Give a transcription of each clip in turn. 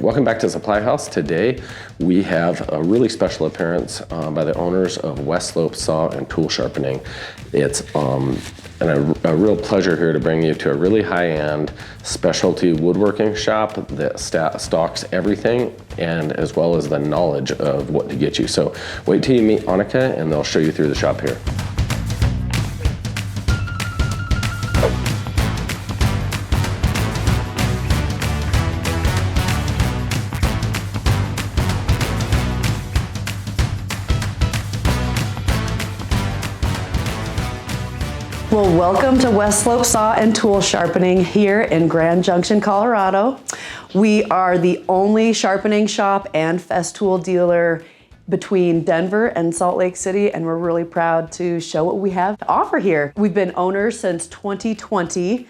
Welcome back to Supply House. Today we have a really special appearance by the owners of West Slope Saw and Tool Sharpening. It's a real pleasure here to bring you to a really high-end specialty woodworking shop that stocks everything, and as well as the knowledge of what to get you. So wait till you meet Annika and they'll show you through the shop here. Well, welcome to West Slope Saw and Tool Sharpening here in Grand Junction, Colorado. We are the only sharpening shop and Festool dealer between Denver and Salt Lake City, and we're really proud to show what we have to offer here. We've been owners since 2020.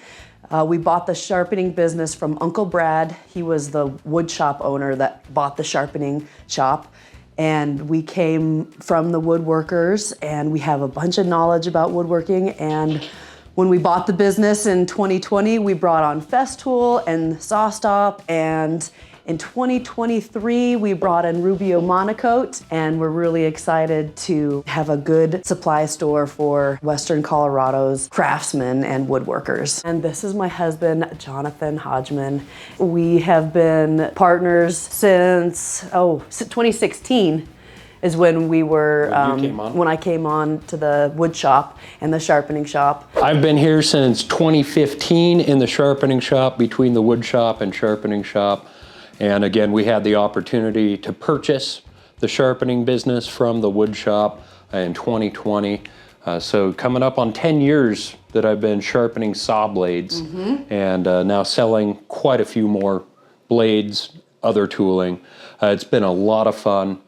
We bought the sharpening business from Uncle Brad. He was the wood shop owner that bought the sharpening shop. And we came from the woodworkers, and we have a bunch of knowledge about woodworking. And when we bought the business in 2020, we brought on Festool and SawStop, and in 2023, we brought in Rubio Monocoat, and we're really excited to have a good supply store for Western Colorado's craftsmen and woodworkers. And this is my husband, Jonathan Hodgman. We have been partners since 2016 is when we were, when I came on to the wood shop and the sharpening shop. I've been here since 2015 in the sharpening shop, between the wood shop and sharpening shop. And again, we had the opportunity to purchase the sharpening business from the wood shop in 2020. So coming up on 10 years that I've been sharpening saw blades, and now selling quite a few more blades, other tooling. It's been a lot of fun.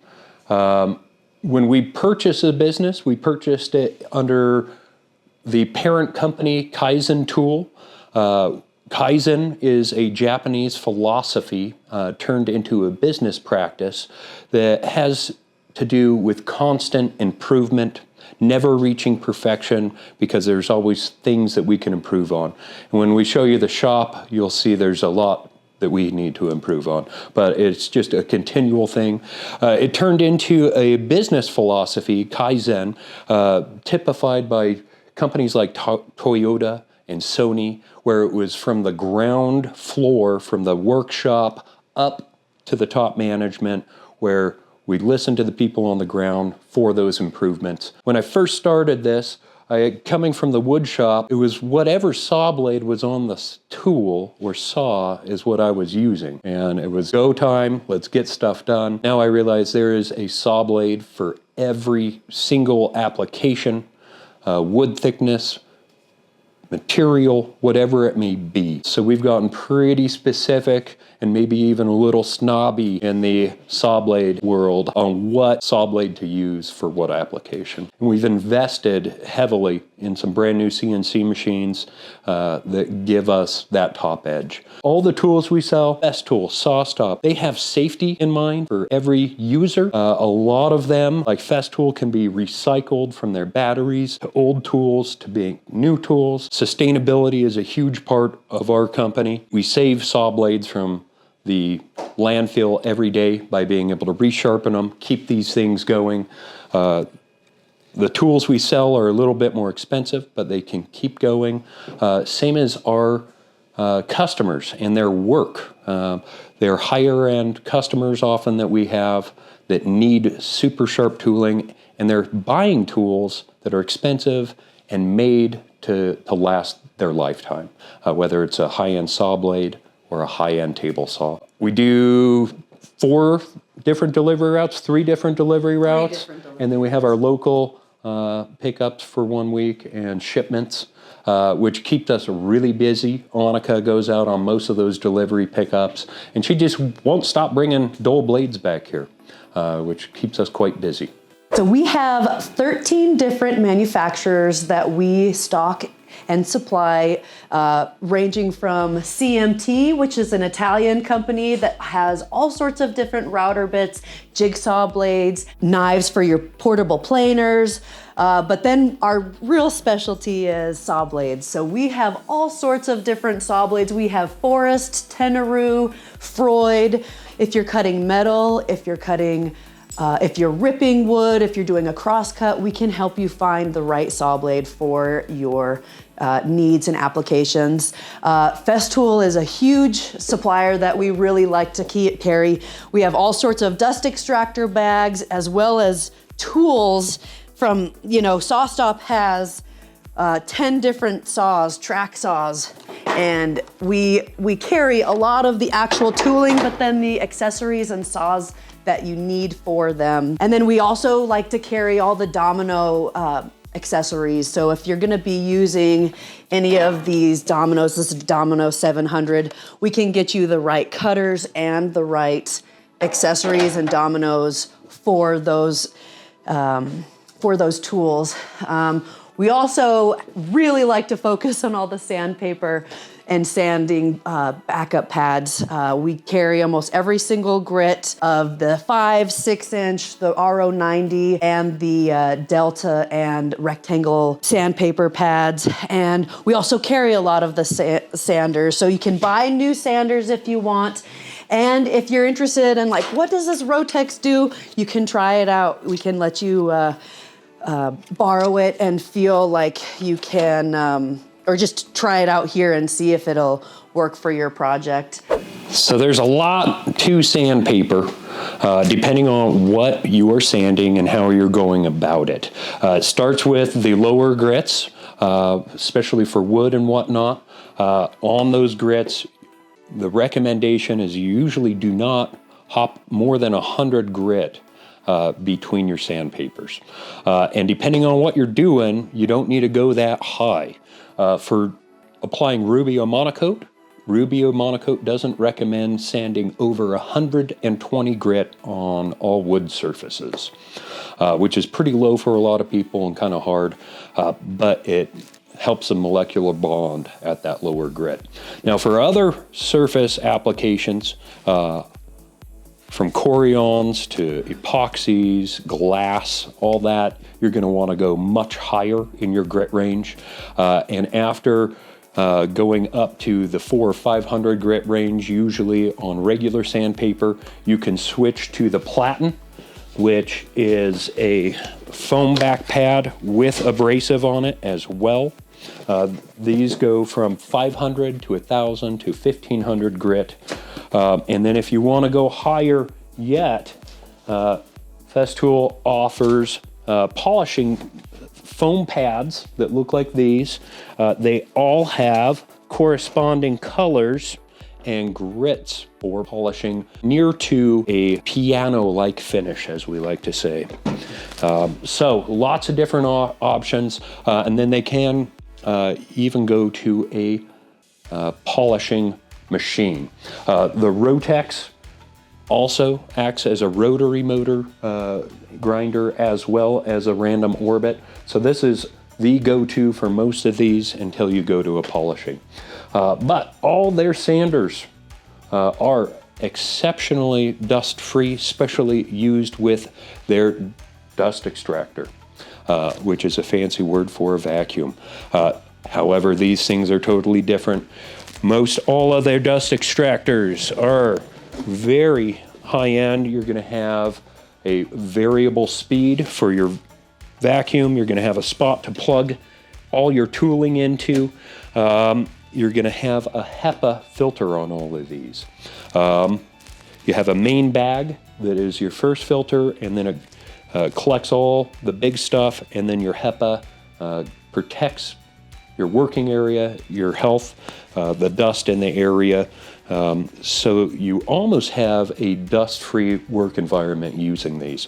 When we purchased the business, we purchased it under the parent company, Kaizen Tool. Kaizen is a Japanese philosophy turned into a business practice that has to do with constant improvement, never reaching perfection, because there's always things that we can improve on. And when we show you the shop, you'll see there's a lot that we need to improve on, but it's just a continual thing. It turned into a business philosophy, Kaizen, typified by companies like Toyota and Sony, where it was from the ground floor, from the workshop up to the top management, where we listened to the people on the ground for those improvements. When I first started this, coming from the wood shop, it was whatever saw blade was on the tool or saw is what I was using. And it was go time, let's get stuff done. Now I realize there is a saw blade for every single application, wood thickness, material, whatever it may be. So we've gotten pretty specific and maybe even a little snobby in the saw blade world on what saw blade to use for what application. And we've invested heavily in some brand new CNC machines that give us that top edge. All the tools we sell, Festool, SawStop, they have safety in mind for every user. A lot of them, like Festool, can be recycled from their batteries to old tools to being new tools. Sustainability is a huge part of our company. We save saw blades from the landfill every day by being able to resharpen them, keep these things going. The tools we sell are a little bit more expensive, but they can keep going. Same as our customers and their work. They're higher end customers often that we have that need super sharp tooling, and they're buying tools that are expensive and made to last their lifetime, whether it's a high-end saw blade or a high-end table saw. We do 3 different delivery routes, and then we have our local pickups for 1 week and shipments, which keeps us really busy. Annika goes out on most of those delivery pickups, and she just won't stop bringing dull blades back here, which keeps us quite busy. So we have 13 different manufacturers that we stock and supply, ranging from CMT, which is an Italian company that has all sorts of different router bits, jigsaw blades, knives for your portable planers, but then our real specialty is saw blades. So we have all sorts of different saw blades. We have Forest, Tenaru, Freud. If you're cutting metal, if you're ripping wood, if you're doing a crosscut, we can help you find the right saw blade for your needs and applications. Festool is a huge supplier that we really like to carry. We have all sorts of dust extractor bags as well as tools from, SawStop has 10 different saws, track saws, and we carry a lot of the actual tooling, but then the accessories and saws that you need for them. And then we also like to carry all the domino accessories. So if you're gonna be using any of these dominoes, this is Domino 700, we can get you the right cutters and the right accessories and dominoes for those tools. We also really like to focus on all the sandpaper and sanding backup pads. We carry almost every single grit of the 5, 6 inch, the RO90, and the Delta and rectangle sandpaper pads. And we also carry a lot of the sanders. So you can buy new sanders if you want. And if you're interested in what does this Rotex do? You can try it out. We can let you borrow it and feel like you can, or just try it out here and see if it'll work for your project. So there's a lot to sandpaper, depending on what you are sanding and how you're going about it. It starts with the lower grits, especially for wood and whatnot. On those grits, the recommendation is you usually do not hop more than 100 grit between your sandpapers. And depending on what you're doing, you don't need to go that high. For applying Rubio Monocoat, Rubio Monocoat doesn't recommend sanding over 120 grit on all wood surfaces, which is pretty low for a lot of people and kind of hard, but it helps a molecular bond at that lower grit. Now for other surface applications, from Corians to epoxies, glass, all that, you're going to want to go much higher in your grit range. And after going up to the 400 or 500 grit range, usually on regular sandpaper, you can switch to the Platen, which is a foam back pad with abrasive on it as well. These go from 500 to 1,000 to 1,500 grit. And then if you want to go higher yet, Festool offers polishing foam pads that look like these. They all have corresponding colors and grits for polishing near to a piano-like finish, as we like to say. So lots of different options, and then they can even go to a polishing machine. The Rotex also acts as a rotary motor grinder as well as a random orbit. So this is the go-to for most of these until you go to a polishing. But all their sanders are exceptionally dust-free, especially used with their dust extractor, which is a fancy word for a vacuum. However, these things are totally different. Most all of their dust extractors are very high-end. You're going to have a variable speed for your vacuum. You're going to have a spot to plug all your tooling into. You're going to have a HEPA filter on all of these. You have a main bag that is your first filter, and then it collects all the big stuff, and then your HEPA protects your working area, your health, the dust in the area. So you almost have a dust-free work environment using these.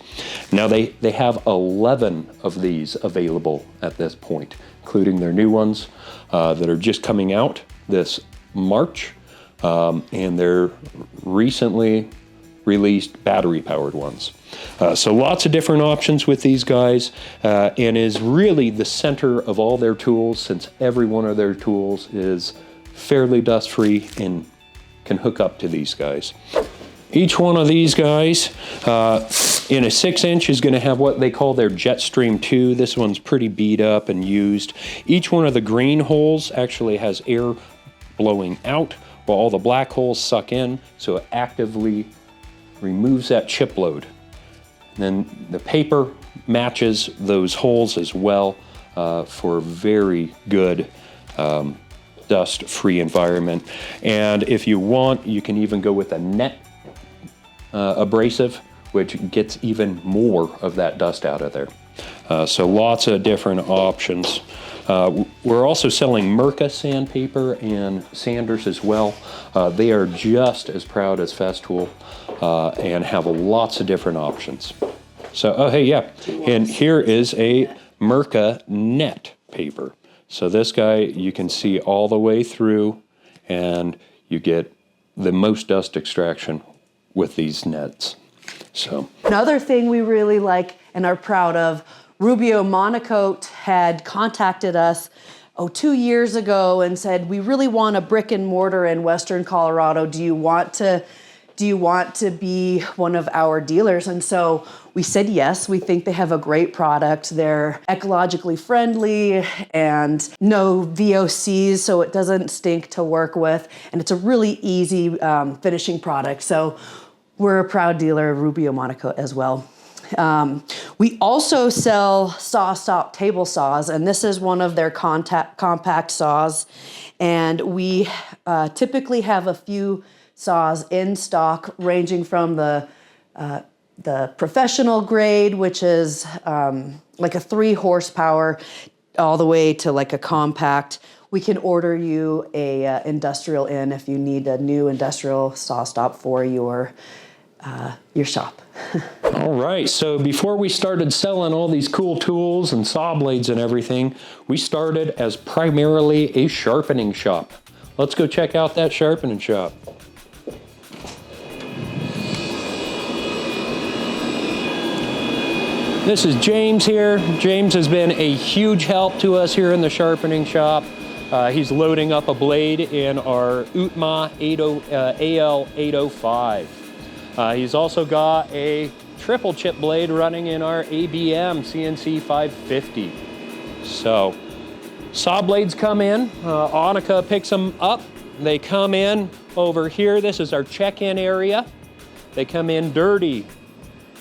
Now they have 11 of these available at this point, including their new ones that are just coming out this March. And they're recently released battery-powered ones. So lots of different options with these guys, and is really the center of all their tools, since every one of their tools is fairly dust-free and can hook up to these guys. Each one of these guys in a 6-inch is going to have what they call their Jetstream 2. This one's pretty beat up and used. Each one of the green holes actually has air blowing out, while all the black holes suck in, so it actively removes that chip load. And then the paper matches those holes as well for a very good dust-free environment. And if you want, you can even go with a net abrasive, which gets even more of that dust out of there. So lots of different options. We're also selling Mirka sandpaper and sanders as well. They are just as proud as Festool and have lots of different options. So, oh hey, yeah, and here is a Mirka net paper. So this guy, you can see all the way through, and you get the most dust extraction with these nets. So another thing we really like and are proud of, Rubio Monocoat had contacted us 2 years ago and said, we really want a brick and mortar in Western Colorado. Do you want to be one of our dealers? And so we said yes. We think they have a great product. They're ecologically friendly and no VOCs, so it doesn't stink to work with. And it's a really easy finishing product. So we're a proud dealer of Rubio Monocoat as well. We also sell saw stop table saws, and this is one of their compact saws. And we typically have a few saws in stock, ranging from the professional grade, which is like a 3 horsepower, all the way to like a compact. We can order you a industrial in if you need a new industrial saw stop for your shop. all right, so before we started selling all these cool tools and saw blades and everything, we started as primarily a sharpening shop. Let's go check out that sharpening shop. This is James here. James has been a huge help to us here in the sharpening shop. He's loading up a blade in our UTMA AL 805. He's also got a triple chip blade running in our ABM CNC 550. So saw blades come in, Annika picks them up. They come in over here. This is our check-in area. They come in dirty.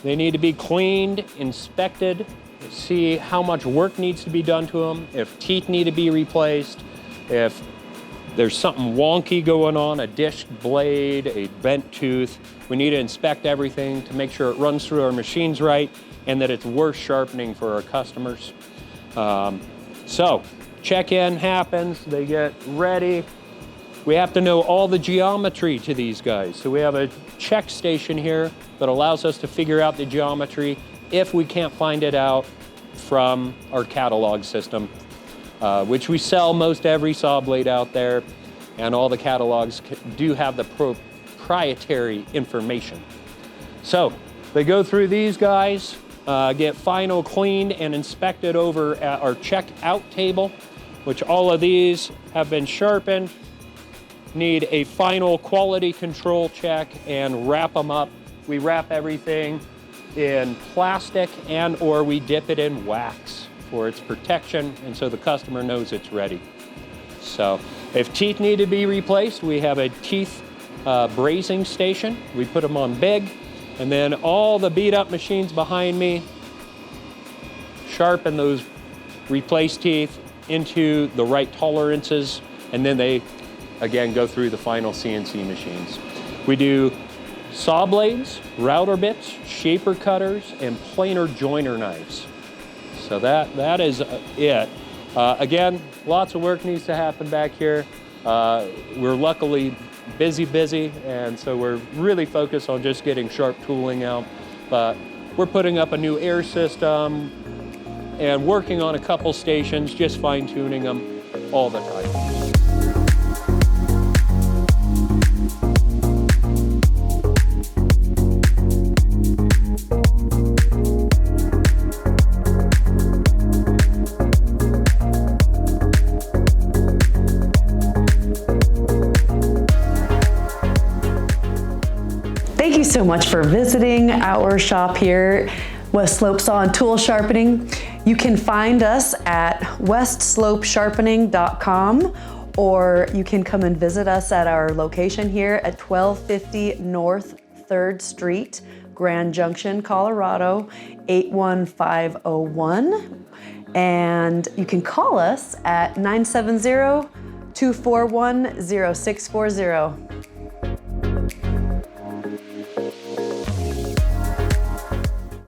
They need to be cleaned, inspected, see how much work needs to be done to them, if teeth need to be replaced, if there's something wonky going on, a dished blade, a bent tooth. We need to inspect everything to make sure it runs through our machines right and that it's worth sharpening for our customers. So check-in happens, they get ready. We have to know all the geometry to these guys. So we have a check station here that allows us to figure out the geometry if we can't find it out from our catalog system, which we sell most every saw blade out there, and all the catalogs do have the proprietary information. So they go through these guys, get final cleaned and inspected over at our check-out table, which all of these have been sharpened, need a final quality control check, and wrap them up. We wrap everything in plastic and/or we dip it in wax for its protection, and so the customer knows it's ready. So if teeth need to be replaced, we have a teeth brazing station. We put them on big, and then all the beat up machines behind me sharpen those replaced teeth into the right tolerances, and then they again go through the final CNC machines. We do saw blades, router bits, shaper cutters, and planer joiner knives. So that is it. Again, lots of work needs to happen back here. We're luckily busy, and so we're really focused on just getting sharp tooling out. But we're putting up a new air system and working on a couple stations, just fine-tuning them all the time. so much for visiting our shop here, West Slope Saw and Tool Sharpening. You can find us at westslopesharpening.com, or you can come and visit us at our location here at 1250 North 3rd Street, Grand Junction, Colorado, 81501. And you can call us at 970-241-0640.